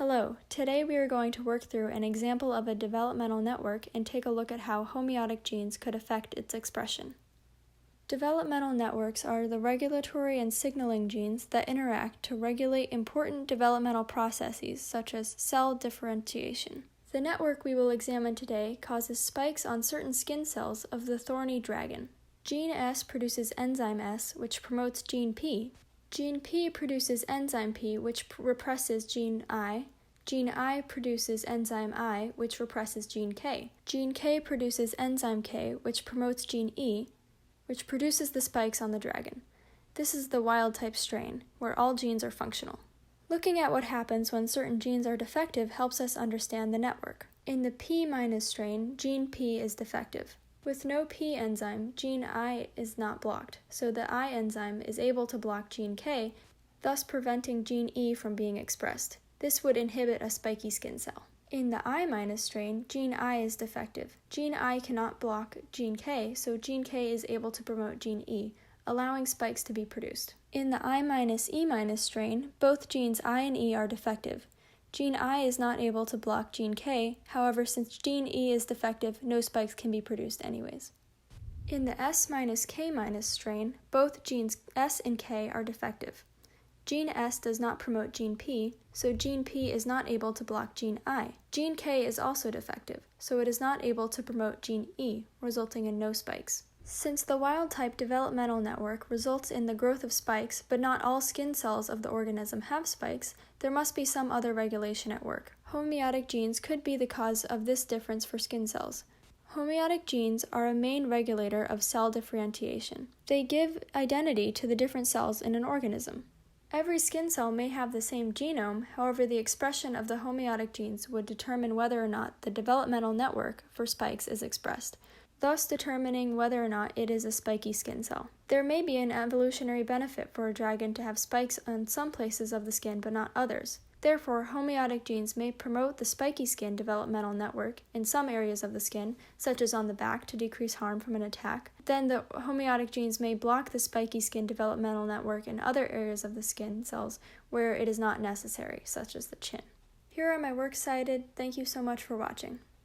Hello, today we are going to work through an example of a developmental network and take a look at how homeotic genes could affect its expression. Developmental networks are the regulatory and signaling genes that interact to regulate important developmental processes such as cell differentiation. The network we will examine today causes spikes on certain skin cells of the thorny dragon. Gene S produces enzyme S, which promotes gene P. Gene P produces enzyme P, which represses gene I. Gene I produces enzyme I, which represses gene K. Gene K produces enzyme K, which promotes gene E, which produces the spikes on the dragon. This is the wild-type strain, where all genes are functional. Looking at what happens when certain genes are defective helps us understand the network. In the P- strain, gene P is defective. With no P enzyme, gene I is not blocked, so the I enzyme is able to block gene K, thus preventing gene E from being expressed. This would inhibit a spiky skin cell. In the I- strain, gene I is defective. Gene I cannot block gene K, so gene K is able to promote gene E, allowing spikes to be produced. In the I-E- strain, both genes I and E are defective. Gene I is not able to block gene K, however, since gene E is defective, no spikes can be produced anyways. In the S-K- strain, both genes S and K are defective. Gene S does not promote gene P, so gene P is not able to block gene I. Gene K is also defective, so it is not able to promote gene E, resulting in no spikes. Since the wild-type developmental network results in the growth of spikes, but not all skin cells of the organism have spikes, there must be some other regulation at work. Homeotic genes could be the cause of this difference for skin cells. Homeotic genes are a main regulator of cell differentiation. They give identity to the different cells in an organism. Every skin cell may have the same genome, however, the expression of the homeotic genes would determine whether or not the developmental network for spikes is expressed, thus determining whether or not it is a spiky skin cell. There may be an evolutionary benefit for a dragon to have spikes on some places of the skin but not others. Therefore, homeotic genes may promote the spiky skin developmental network in some areas of the skin, such as on the back to decrease harm from an attack. Then the homeotic genes may block the spiky skin developmental network in other areas of the skin cells where it is not necessary, such as the chin. Here are my works cited. Thank you so much for watching.